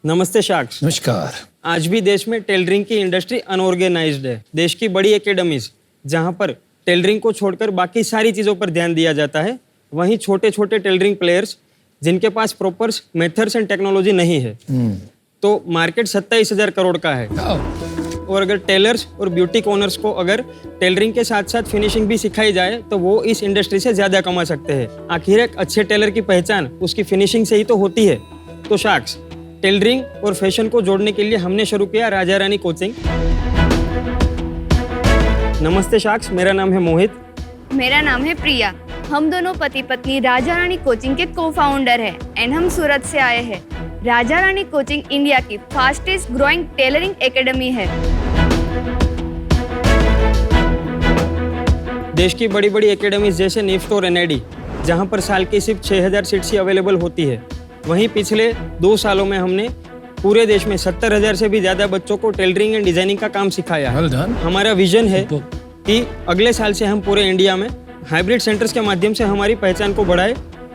नमस्ते शाक्स। नमस्कार। आज भी देश में टेलरिंग की इंडस्ट्री अनऑर्गेनाइज्ड है। देश की बड़ी एकेडमीज जहां पर टेलरिंग को छोड़कर बाकी सारी चीज़ों पर ध्यान दिया जाता है, वहीं छोटे छोटे टेलरिंग प्लेयर्स जिनके पास प्रॉपर मेथड्स एंड टेक्नोलॉजी नहीं है, तो मार्केट 27,000 करोड़ का है। और अगर टेलर्स और ब्यूटी ऑनर्स को अगर टेलरिंग के साथ साथ फिनिशिंग भी सिखाई जाए तो वो इस इंडस्ट्री से ज़्यादा कमा सकते हैं। आखिर एक अच्छे टेलर की पहचान उसकी फिनिशिंग से ही तो होती है। तो शाक्स, टेलरिंग और फैशन को जोड़ने के लिए हमने शुरू किया राजा रानी कोचिंग। नमस्ते शाक्स, मेरा नाम है मोहित। मेरा नाम है प्रिया। हम दोनों पति पत्नी राजा रानी कोचिंग के को-फाउंडर हैं एंड हम सूरत से आए हैं। राजा रानी कोचिंग इंडिया की फास्टेस्ट ग्रोइंग टेलरिंग एकेडमी है। देश की बड़ी बड़ी एकेडमीज जैसे निफ्ट और एनआईडी, जहां पर साल की सिर्फ 6,000 सीट्स ही अवेलेबल होती है, वहीं पिछले 2 सालों में हमने पूरे देश में 70,000 से भी ज़्यादा बच्चों को टेलरिंग एंड डिजाइनिंग का काम सिखाया। हमारा विजन है कि अगले साल से हम पूरे इंडिया में हाइब्रिड सेंटर्स के माध्यम से हमारी पहचान को बढ़ाए।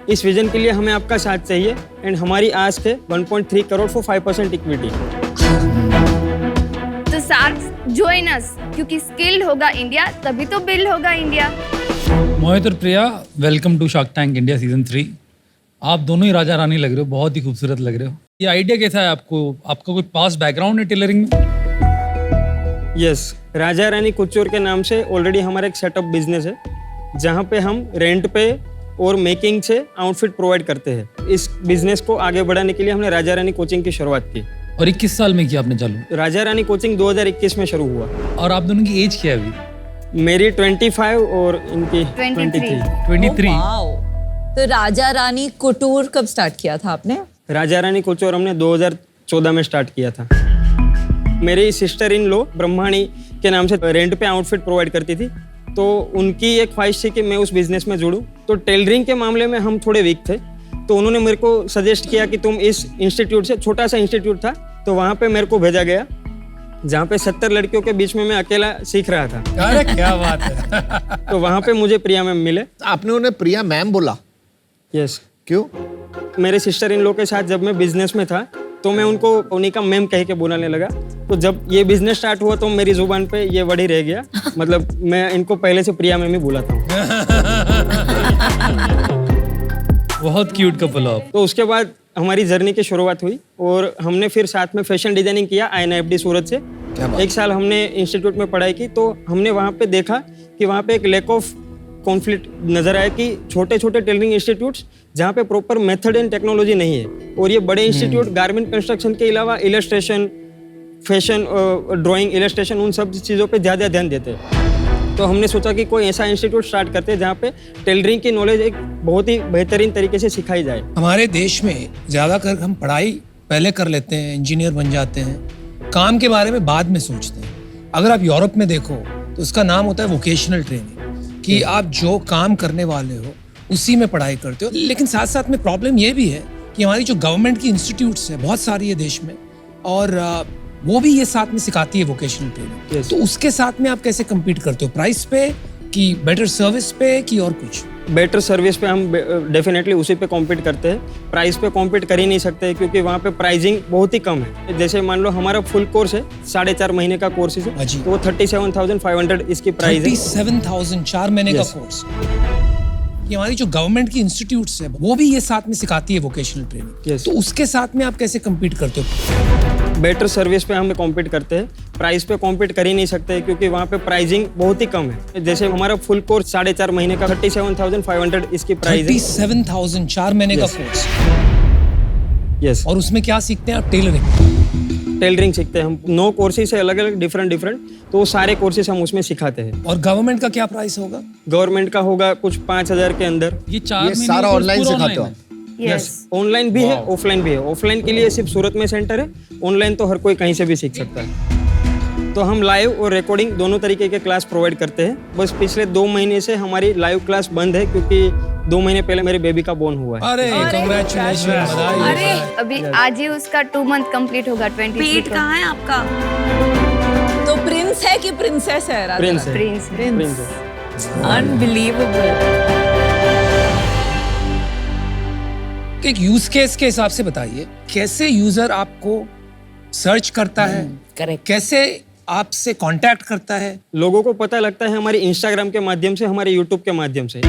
इस विजन के लिए हमें आपका साथ चाहिए एंड हमारी आस्क है 1.3 करोड़ फॉर 5% इक्विटी। तो सार्क्स जॉइन अस, क्योंकि स्किल्ड होगा इंडिया तभी तो बिल्ड होगा इंडिया। मोहित और Priya, welcome to shark tank India season 3। आप दोनों ही राजा रानी लग रहे हो, बहुत ही खूबसूरत लग रहे हो। ये आइडिया कैसा है आपको? आपका कोई पास बैकग्राउंड है टेलरिंग में? यस, राजा रानी कुचोर के नाम से ऑलरेडी हमारा एक सेटअप बिजनेस है, जहाँ पे हम रेंट पे और मेकिंग से आउटफिट प्रोवाइड करते हैं। इस बिजनेस को आगे बढ़ाने के लिए हमने राजा रानी कोचिंग की शुरुआत की। और 21 साल में किया आपने चालू? राजा रानी कोचिंग 2021 में शुरू हुआ। और आप दोनों की एज क्या है अभी? मेरी 25 और इनकी 23। तो राजा रानी कुटूर कब स्टार्ट किया था आपने? राजा रानी कोचोर हमने 2014 में स्टार्ट किया था। मेरी सिस्टर इन लो ब्रह्माणी के नाम से रेंट पे आउटफिट प्रोवाइड करती थी, तो उनकी एक ख्वाहिश थी कि मैं उस बिजनेस में जुड़ूं। तो टेलरिंग के मामले में हम थोड़े वीक थे, तो उन्होंने मेरे को सजेस्ट किया कि तुम इस इंस्टीट्यूट से, छोटा सा इंस्टीट्यूट था, तो वहाँ पे मेरे को भेजा गया, जहाँ पे 70 लड़कियों के बीच में मैं अकेला सीख रहा था। अरे क्या बात है। तो वहाँ पे मुझे प्रिया मैम मिले। आपने उन्हें प्रिया मैम बोला? यस। क्यों? मेरे सिस्टर इन लो के साथ जब मैं बिजनेस में था, तो मैं उनको उन्हीं का मैम कह के बुलाने लगा। तो जब ये बिजनेस स्टार्ट हुआ तो मेरी जुबान पे ये वर्ड ही रह गया। मतलब मैं इनको पहले से प्रिया मैम ही बुलाता हूँ। बहुत क्यूट कपल हो आप। तो उसके बाद हमारी जर्नी की शुरुआत हुई और हमने फिर साथ में फैशन डिजाइनिंग किया INFD सूरत से। 1 साल हमने इंस्टीट्यूट में पढ़ाई की, तो हमने वहाँ पे देखा कि वहाँ पे एक लैक ऑफ कॉन्फ्लिक्ट नजर आया कि छोटे छोटे टेलरिंग इंस्टीट्यूट्स जहाँ पे प्रॉपर मेथड एंड टेक्नोलॉजी नहीं है, और ये बड़े इंस्टीट्यूट गारमेंट कंस्ट्रक्शन के अलावा इलस्ट्रेशन, फैशन, ड्राइंग, इलस्ट्रेशन, उन सब चीज़ों पे ज़्यादा ध्यान देते हैं। तो हमने सोचा कि कोई ऐसा इंस्टीट्यूट स्टार्ट करते हैं जहाँ पे टेलरिंग की नॉलेज एक बहुत ही बेहतरीन तरीके से सिखाई जाए। हमारे देश में ज़्यादातर हम पढ़ाई पहले कर लेते हैं, इंजीनियर बन जाते हैं, काम के बारे में बाद में सोचते हैं। अगर आप यूरोप में देखो तो उसका नाम होता है वोकेशनल ट्रेनिंग, कि आप जो काम करने वाले हो उसी में पढ़ाई करते हो। लेकिन साथ साथ में प्रॉब्लम ये भी है कि हमारी जो गवर्नमेंट की इंस्टीट्यूट्स है बहुत सारी है देश में, और वो भी ये साथ में सिखाती है वोकेशनल ट्रेनिंग। तो उसके साथ में आप कैसे कम्पीट करते हो? प्राइस पे कि बेटर सर्विस पे कि और कुछ? बेटर सर्विस पे हम डेफिनेटली उसी पे कॉम्पीट करते हैं। प्राइस पे कॉम्पीट कर ही नहीं सकते, क्योंकि वहाँ पे प्राइसिंग बहुत ही कम है। जैसे मान लो हमारा फुल कोर्स है, 4.5 महीने का कोर्स है, तो वो 37,500 इसकी प्राइस है। 37,000 4 महीने का कोर्स। कि हमारी जो गवर्नमेंट की इंस्टीट्यूट्स है वो भी ये साथ में सिखाती है वोकेशनल ट्रेनिंग। तो उसके साथ में आप कैसे कम्पीट करते हो? बेटर सर्विस पे हम कॉम्पीट करते हैं, प्राइस पे कॉम्पीट कर ही नहीं सकते, क्योंकि वहाँ पे प्राइसिंग बहुत ही कम है। जैसे हमारा फुल कोर्स 4.5 महीने का 37,500 इसकी प्राइस है। 37,000 4 महीने का कोर्स। यस। और उसमें क्या सीखते हैं आप? टेलरिंग सीखते हैं हम। 9 कोर्सेज है अलग अलग, डिफरेंट, तो वो सारे कोर्सेज हम उसमें सिखाते हैं। और गवर्नमेंट का क्या प्राइस होगा? गवर्नमेंट का होगा कुछ 5,000 के अंदर। ये सारा ऑनलाइन सिखाते हो? यस, ऑनलाइन भी है, ऑफलाइन भी है। ऑफलाइन के लिए सिर्फ सूरत में सेंटर है, ऑनलाइन तो हर कोई कहीं से भी सीख सकता है। तो हम लाइव और रिकॉर्डिंग दोनों तरीके के क्लास प्रोवाइड करते हैं। बस पिछले 2 महीने से हमारी लाइव क्लास बंद है, क्योंकि 2 महीने पहले मेरे बेबी का बोर्न हुआ है। अरे कांग्रेचुलेशन, बधाई। अभी आज ही उसका 2 मंथ कंप्लीट होगा। 23 पेट कहाँ है आपका? तो प्रिंस है कि प्रिंसेस है? प्रिंस है। प्रिंस। अनबिलीवेबल। एक यूज केस के हिसाब से बताइए, कैसे यूजर आपको सर्च करता है, करेक्ट। कैसे आपसे कांटेक्ट करता है? लोगों को पता लगता है हमारे इंस्टाग्राम के माध्यम से, हमारे यूट्यूब के माध्यम से।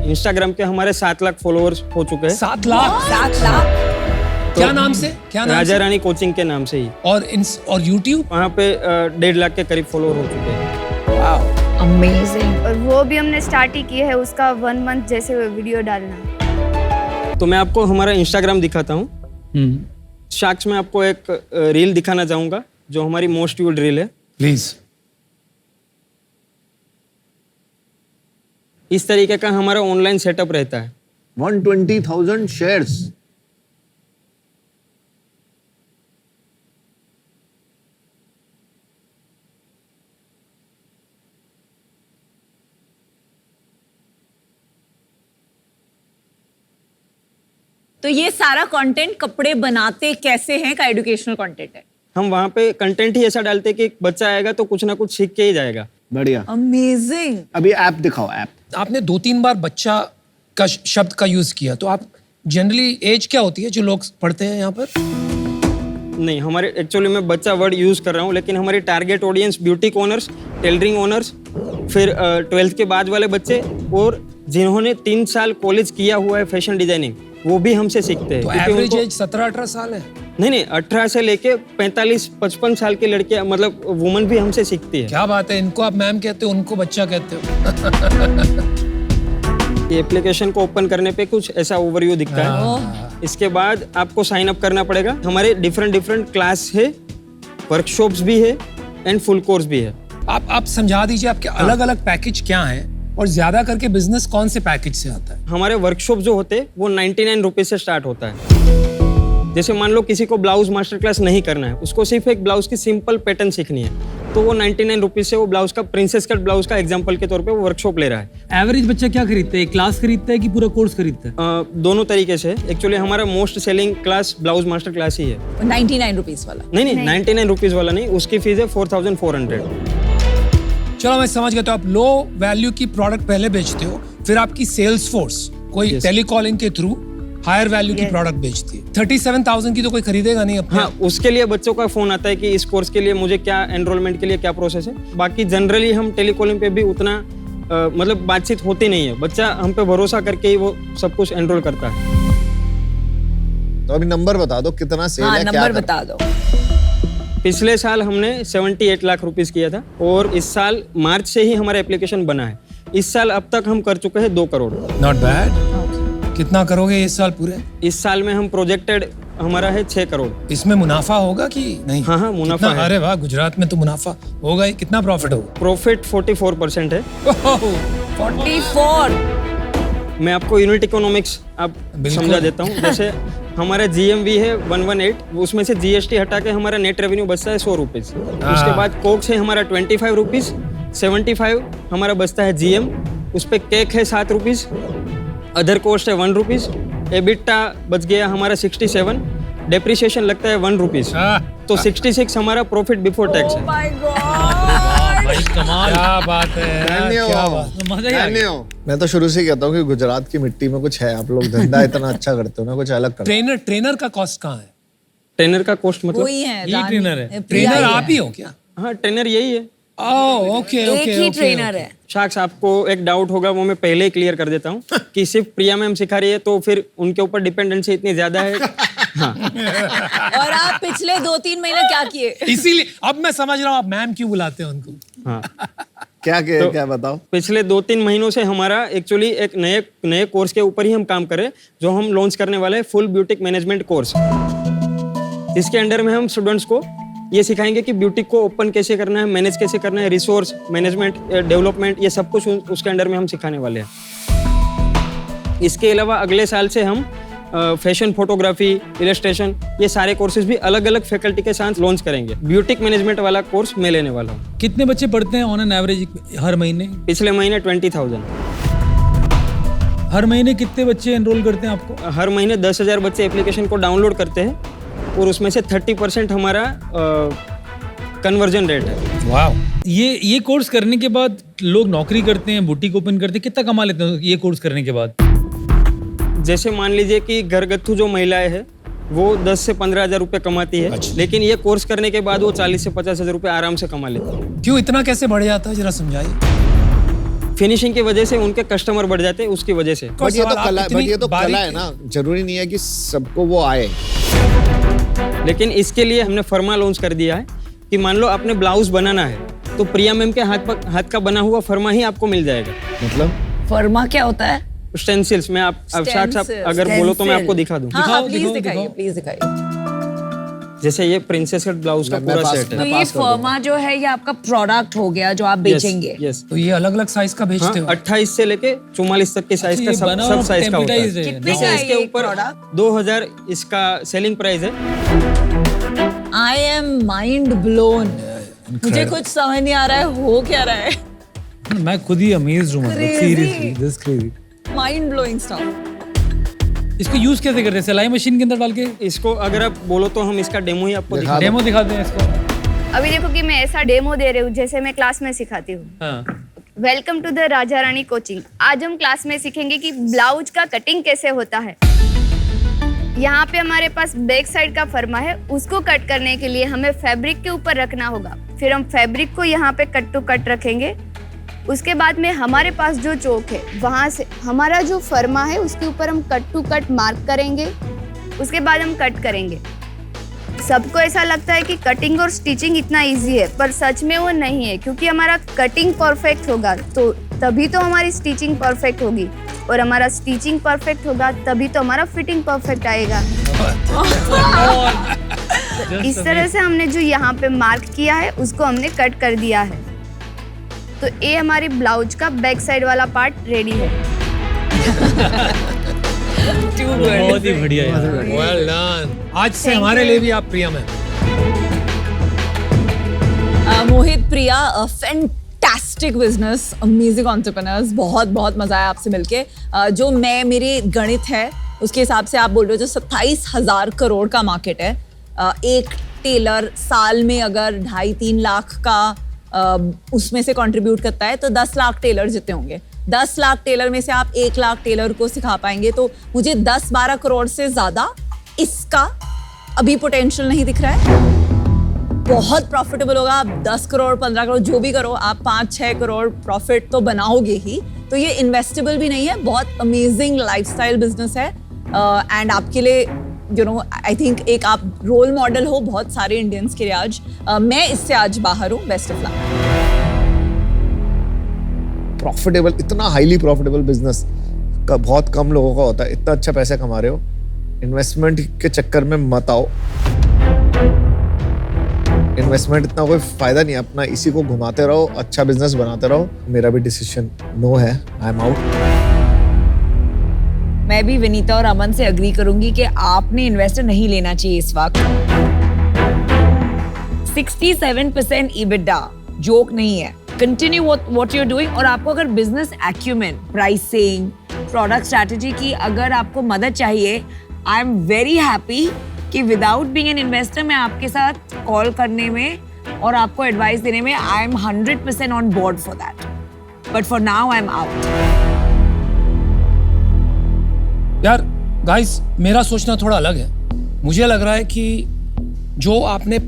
इंस्टाग्राम के हमारे 7 लाख फॉलोअर्स हो चुके हैं। 7 लाख? 7 लाख। क्या नाम से? क्या नाम राजा से? रानी कोचिंग के नाम से ही। और यूट्यूब? वहाँ पे 1.5 लाख के करीब फॉलोअर हो चुके हैं। वाह, अमेजिंग। और वो भी हमने स्टार्ट ही किया है उसका 1 मंथ जैसे वीडियो डालना। तो मैं आपको हमारा इंस्टाग्राम दिखाता हूँ। शार्क्स में आपको एक रील दिखाना चाहूँगा जो हमारी मोस्ट व्यूड रील है। प्लीज। इस तरीके का हमारा ऑनलाइन सेटअप रहता है। 120,000 शेयर्स। तो ये सारा कंटेंट कपड़े बनाते कैसे हैं का एजुकेशनल कंटेंट है। हम वहाँ पे कंटेंट ही ऐसा डालते हैं कि बच्चा आएगा तो कुछ ना कुछ सीख के ही जाएगा। बढ़िया। अमेजिंग। अभी ऐप दिखाओ, ऐप। आपने 2-3 बार बच्चा का शब्द का यूज किया, तो आप जनरली एज क्या होती है जो लोग पढ़ते हैं यहाँ पर? नहीं, हमारे एक्चुअली मैं बच्चा वर्ड यूज कर रहा हूँ, लेकिन हमारी target audience boutique owners, tailoring owners, फिर 12th के बाद वाले बच्चे और जिन्होंने 3 साल कॉलेज किया हुआ है फैशन डिजाइनिंग, वो भी हमसे सीखते हैं। तो क्योंकि एवरेज उनको- एज 17-18 साल है। नहीं, 18 से लेके 45-55 साल के लड़के, मतलब वुमन भी हमसे सीखती है। क्या बात है, इनको आप मैम कहते हो, उनको बच्चा कहते हो। ये एप्लीकेशन को ओपन करने पे कुछ ऐसा ओवरव्यू दिखता है। इसके बाद आपको साइन अप करना पड़ेगा। हमारे डिफरेंट क्लास है, वर्कशॉप्स भी है एंड फुल कोर्स भी है। आप समझा दीजिए आपके अलग अलग पैकेज क्या हैं और ज्यादा करके बिजनेस कौन से पैकेज से आता है? हमारे वर्कशॉप जो होते हैं वो 99 रुपीज से स्टार्ट होता है। जैसे मान लो किसी को ब्लाउज मास्टर क्लास नहीं करना है, उसको सिर्फ एक ब्लाउज की सिंपल पैटर्न सीखनी है, तो वो 99 रुपीज से वो ब्लाउज का प्रिंसेस कट ब्लाउज का एग्जांपल के तौर पे वो वर्कशॉप ले रहा है। एवरेज बच्चा क्या खरीदता है? क्लास खरीदता है कि पूरा कोर्स खरीदता है? दोनों तरीके से। एक्चुअली हमारा most selling class blouse master class ही है। 99 रुपीज वाला। नहीं, 99 रुपीज वाला नहीं, उसकी फीस है 4400। चलो मैं समझ गया। तो आप लो वैल्यू की प्रोडक्ट पहले बेचते हो, फिर आपकी सेल्स फोर्स कोई टेलीकॉलिंग के थ्रू हायर वैल्यू की प्रोडक्ट बेचती है। 37,000 की तो कोई खरीदेगा नहीं अपने। हाँ, उसके लिए बच्चों का फोन आता है कि इस कोर्स के लिए मुझे क्या एनरोलमेंट के लिए क्या प्रोसेस है। बाकी जनरली हम टेलीकॉलिंग पे भी उतना मतलब बातचीत होती नहीं है। बच्चा हम पे भरोसा करके ही वो सब कुछ एनरोल करता है। तो अभी नंबर बता दो, कितना सेल हाँ, है, क्या नंबर करता बता दो। पिछले साल हमने 78 लाख रुपीस किया था और इस साल मार्च से ही हमारा एप्लीकेशन बना है। इस साल अब तक हम कर चुके हैं 2 करोड़। Not bad. कितना करोगे इस साल पूरे? इस साल में हम प्रोजेक्टेड हमारा है 6 करोड़। इसमें मुनाफा होगा कि नहीं? हाँ, मुनाफा कितना? है। अरे वाह, गुजरात में तो मुनाफा होगा ही। कितना प्रॉफिट होगा? प्रॉफिट 44% है। 44। मैं आपको यूनिट इकोनॉमिक्स आप बिल्कुल। समझा देता हूँ। जैसे हमारा GMV है 118, उसमें से GST हटा के हमारा नेट रेवेन्यू बचता है 100 रुपीज। उसके बाद कोक्स है हमारा 25 रुपीज, 75 हमारा बचता है GM, उस पे केक है 7 रुपीज, अदर कॉस्ट है 1 रुपीज, एबिटा बच गया हमारा 67, डेप्रिसिएशन लगता है 1 रुपीज, तो 66 हमारा प्रॉफिट बिफोर टैक्स है। My God. भाई कमाल। क्या बात है यार, धन्य क्या हो। बात। मजा ही आ धन्य गया। हो। मैं तो शुरू से कहता हूँ कि गुजरात की मिट्टी में कुछ है। आप लोग धंधा इतना अच्छा करते हो ना, कुछ अलग करते हो। ट्रेनर का कॉस्ट कहाँ है? ट्रेनर का कॉस्ट मतलब? वही है, यही रानी- ट्रेनर है। प्रिया ट्रेनर ही आप है। ही हो क्या? हाँ, ट्रेनर यही है। ओह, ओके एक ओके ही ओके, ट्रेनर ओके। है। शाक्स, आपको एक डाउट होगा, वो मैं पहले ही क्लियर कर देता हूँ कि सिर्फ प्रिया मैम सिखा रही है तो फिर उनके ऊपर डिपेंडेंसी इतनी ज्यादा है। हाँ, और आप पिछले 2-3 महीने क्या किए? इसीलिए अब मैं समझ रहा हूँ आप मैम क्यों बुलाते हैं उनको। हाँ। क्या बताओ? पिछले 2-3 महीनों से हमारा एक्चुअली एक नए कोर्स के ऊपर ही हम काम कर रहे हैं, जो हम लॉन्च करने वाले हैं, फुल ब्यूटिक मैनेजमेंट कोर्स। इसके अंडर में हम स्टूडेंट्स को ये सिखाएंगे कि ब्यूटिक को ओपन कैसे करना है, मैनेज कैसे करना है, रिसोर्स मैनेजमेंट, डेवलपमेंट, ये सब कुछ उसके अंडर में हम सिखाने वाले हैं। इसके अलावा अगले साल से हम फैशन फोटोग्राफी, इलस्ट्रेशन, ये सारे कोर्सेज भी अलग अलग फैकल्टी के साथ लॉन्च करेंगे। ब्यूटिक मैनेजमेंट वाला कोर्स मैं लेने वाला हूँ। कितने बच्चे पढ़ते हैं ऑन एन एवरेज हर महीने? पिछले महीने 20,000। हर महीने कितने बच्चे एनरोल करते हैं आपको? हर महीने 10,000 बच्चे एप्लीकेशन को डाउनलोड करते हैं और उसमें से 30% हमारा कन्वर्जन रेट है। वाह। ये कोर्स करने के बाद लोग नौकरी करते हैं, बुटीक ओपन करते हैं, कितना कमा लेते हैं ये कोर्स करने के बाद? जैसे मान लीजिए कि घरगथ्थू जो महिलाएं हैं वो 10 से 15 हज़ार रुपये कमाती है, लेकिन ये कोर्स करने के बाद वो 40 से 50 हज़ार रुपये आराम से कमा लेती है। क्यों इतना कैसे बढ़ जाता है, जरा समझाइए। फिनिशिंग की वजह से उनके कस्टमर बढ़ जाते हैं, उसकी वजह से। बट ये तो आप कला, इतनी बट ये तो कला बारीक- है ना, जरूरी नहीं है कि सबको वो आए। लेकिन इसके लिए हमने फर्मा लॉन्च कर दिया है कि मान लो आपने ब्लाउज बनाना है तो प्रिया मैम के हाथ का बना हुआ फर्मा ही आपको मिल जाएगा। मतलब फर्मा क्या होता है? स्टेंसिल्स में आप साथ साथ अगर बोलो तो मैं आपको दिखा दूं। हाँ, प्लीज दिखाओ, दिखाइए, दिखाओ। प्लीज दिखाइए। जैसे ये प्रिंसेस कट ब्लाउज का मैं पूरा पास- सेट तो है। ये फर्मा जो है ये आपका प्रोडक्ट हो गया जो आप बेचेंगे। यस। तो ये अलग अलग साइज का बेचते हो? 28 से लेके 44 तक के साइज अच्छा, का ये बना सब हुआ साइज का होता है। टेम्पलेटाइज्ड है। कितने जैसे का है इसके ये ऊपर प्रोडक्ट? 2000 इसका सेलिंग प्राइस है। I am mind blown. मुझे कुछ समझ नहीं आ रहा है हो क्या रहा है। मैं खुद ही अमेज्ड हूँ, मतलब Crazy. Seriously this crazy. Mind blowing stuff. इसको यूज कैसे करते हैं? सिलाई मशीन के अंदर डाल के इसको अगर आप बोलो तो हम इसका डेमो ही आपको दिखा डेमो दिखाते हैं इसको। अभी देखो कि मैं ऐसा डेमो दे रही हूँ जैसे मैं क्लास में सिखाती हूँ। हाँ, welcome to the Raja Rani coaching. आज हम क्लास में सीखेंगे कि ब्लाउज का कटिंग कैसे होता है। यहाँ पे हमारे पास बैक साइड का फर्मा है, उसको कट करने के लिए हमें फैब्रिक के ऊपर रखना होगा। फिर हम फैब्रिक को यहाँ पे कट टू कट रखेंगे। उसके बाद में हमारे पास जो चौक है वहाँ से हमारा जो फर्मा है उसके ऊपर हम कट टू कट मार्क करेंगे। उसके बाद हम कट करेंगे। सबको ऐसा लगता है कि कटिंग और स्टिचिंग इतना इजी है, पर सच में वो नहीं है, क्योंकि हमारा कटिंग परफेक्ट होगा तो तभी तो हमारी स्टिचिंग परफेक्ट होगी, और हमारा स्टिचिंग परफेक्ट होगा तभी तो हमारा फिटिंग परफेक्ट आएगा। इस तरह से हमने जो यहाँ पे मार्क किया है उसको हमने कट कर दिया है। तो ये हमारी ब्लाउज का बैक साइड वाला पार्ट रेडी है। बहुत ही बढ़िया यार। Well done. आज से हमारे लिए भी आप प्रिया मैम। मोहित, प्रिया, फैंटास्टिक बिजनेस, अमेजिंग एंटरप्रेन्योर्स। बहुत बहुत मजा आया आपसे मिलके। जो मेरे गणित है उसके हिसाब से आप बोल रहे हो जो 27,000 करोड़ का मार्केट है, एक टेलर साल में अगर 2.5-3 लाख का उसमें से कंट्रीब्यूट करता है तो 10 लाख टेलर जितने होंगे। 10 लाख टेलर में से आप 1 लाख टेलर को सिखा पाएंगे, तो मुझे 10-12 करोड़ से ज्यादा इसका अभी पोटेंशियल नहीं दिख रहा है। बहुत प्रॉफिटेबल होगा। आप 10 करोड़ 15 करोड़ जो भी करो, आप 5-6 करोड़ प्रॉफिट तो बनाओगे ही। तो ये इन्वेस्टेबल भी नहीं है, बहुत अमेजिंग लाइफस्टाइल बिजनेस है। एंड आपके लिए आई थिंक एक आप रोल मॉडल हो बहुत सारे इंडियंस के लिए आज। मैं इससे आज बाहर हूँ। Best of luck. प्रॉफिटेबल, इतना हाईली प्रॉफिटेबल बिजनेस का बहुत कम लोगों का होता है। इतना अच्छा पैसा कमा रहे हो, इन्वेस्टमेंट के चक्कर में मत आओ। इन्वेस्टमेंट इतना कोई फायदा नहीं है, अपना इसी को घुमाते रहो, अच्छा बिजनेस बनाते रहो। मेरा भी डिसीजन नो है, आई एम आउट। मैं भी विनीता और अमन से अग्री करूंगी कि आपने इन्वेस्टर नहीं लेना चाहिए इस वक्त। 67% EBITDA जोक नहीं है। Continue what you are doing. और आपको अगर business acumen, pricing, product strategy की अगर आपको मदद चाहिए, आई एम वेरी हैप्पी कि विदाउट बीइंग एन इन्वेस्टर मैं आपके साथ कॉल करने में और आपको एडवाइस देने में I am 100% on board for that. But for now I am out. यार गाइस, मेरा सोचना थोड़ा अलग है। मुझे लग रहा है कि जो आपने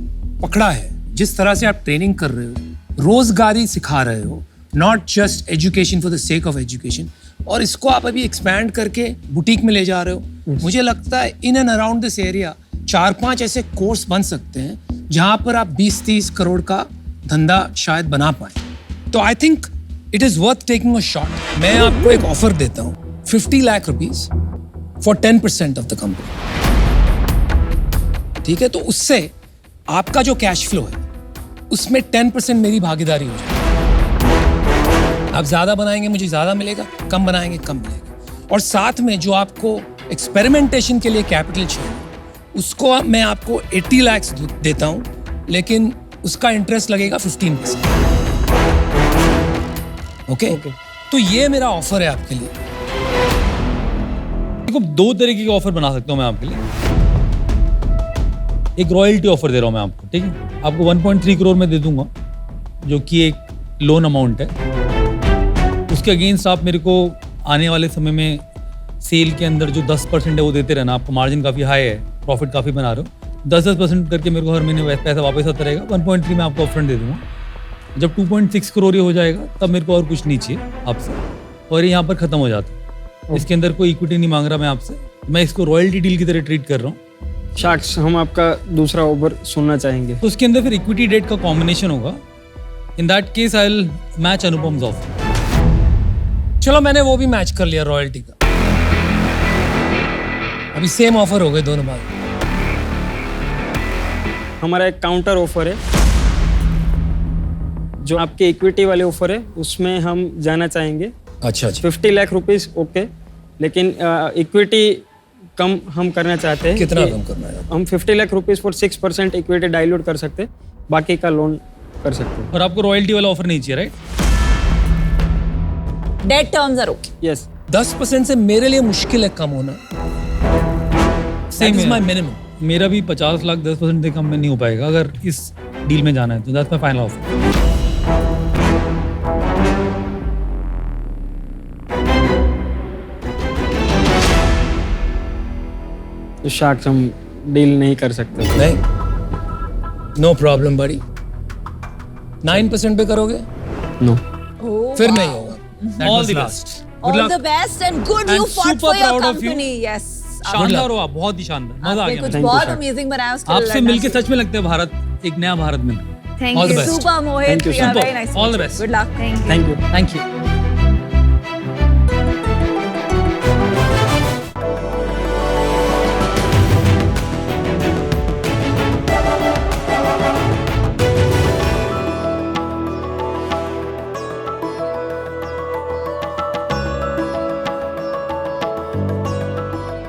पकड़ा है, जिस तरह से आप ट्रेनिंग कर रहे हो, रोजगारी सिखा रहे हो, not just education for the sake of education, और इसको आप अभी एक्सपैंड करके बुटीक में ले जा रहे हो। मुझे लगता है in and around this area 4-5 ऐसे कोर्स बन सकते हैं जहां पर आप 20-30 करोड़ का धंधा शायद बना पाए। तो I think it is worth taking a shot. मैं आपको एक ऑफर देता हूँ, 50 lakh rupees for 10% of the company. ठीक है, तो उससे आपका जो कैश फ्लो है उसमें 10% मेरी भागीदारी हो जाएगी। आप ज्यादा बनाएंगे मुझे ज्यादा मिलेगा, कम बनाएंगे कम मिलेगा। और साथ में जो आपको एक्सपेरिमेंटेशन के लिए कैपिटल चाहिए उसको मैं आपको 80 लाख देता हूं, लेकिन उसका इंटरेस्ट लगेगा 15%। ओके? तो ये मेरा ऑफर है आपके लिए। देखो, 2 तरीके के ऑफर बना सकता हूँ मैं आपके लिए। एक रॉयल्टी ऑफर दे रहा हूँ मैं आपको, ठीक है? आपको 1.3 करोड़ में दे दूंगा, जो कि एक लोन अमाउंट है। उसके अगेंस्ट आप मेरे को आने वाले समय में सेल के अंदर जो 10% है वो देते रहना, आपका मार्जिन काफ़ी हाई है, प्रॉफिट काफ़ी बना रहे हो, 10% करके मेरे को हर महीने पैसा वापस आता रहेगा। 1.3 मैं आपको अपफ्रंट दे दूंगा। जब 2.6 करोड़ हो जाएगा तब मेरे को और कुछ नहीं चाहिए आपसे, और ये यहाँ पर ख़त्म हो जाता है। इसके अंदर कोई इक्विटी नहीं मांग रहा मैं आपसे, मैं इसको रॉयल्टी डील की तरह ट्रीट कर रहा हूँ। शार्क्स, हम आपका दूसरा ओवर सुनना चाहेंगे। तो उसके अंदर फिर इक्विटी डेट का कॉम्बिनेशन होगा। In that case I will match Anupam's offer. चलो मैंने वो भी मैच कर लिया रॉयल्टी का। अभी सेम ऑफर हो गए दोनों बार। हमारा एक काउंटर ऑफर है, जो आपके इक्विटी वाले ऑफर है उसमें हम जाना चाहेंगे। अच्छा 50 लाख रुपीस ओके, लेकिन इक्विटी कम हम करना चाहते हैं। कितना कि कम करना है? हम 50 lakh rupees for 6% equity dilute कर सकते हैं, बाकी का लोन कर सकते हैं। और आपको रॉयल्टी वाला ऑफर नहीं चाहिए, right? Debt terms are okay. Yes, 10% से मेरे लिए मुश्किल है कम होना। Same is my minimum. मेरा भी 50 लाख 10% से कम में नहीं हो पाएगा अगर इस डील में जाना है, तो दैट्स माय फाइनल ऑफर। तो शार्क्स हम डील नहीं कर सकते। नहीं, नो प्रॉब्लम बड़ी। 9% पे करोगे? नो, फिर नहीं होगा। All the best, good All luck, the best and good you And fought super for your proud of you. company. Yes. शानदार हो आप, बहुत ही शानदार, मजा आ आपने गया कुछ मुझे। you, बहुत sir. अमेजिंग बनाया उसके आपसे लिए मिलके सच में लगता है भारत एक नया भारत मिल रहा है। Thank All the you. best. Super Mohit, Thank you, Priya, super. very nice. All the best. Good luck. Thank you. Thank you. Thank you.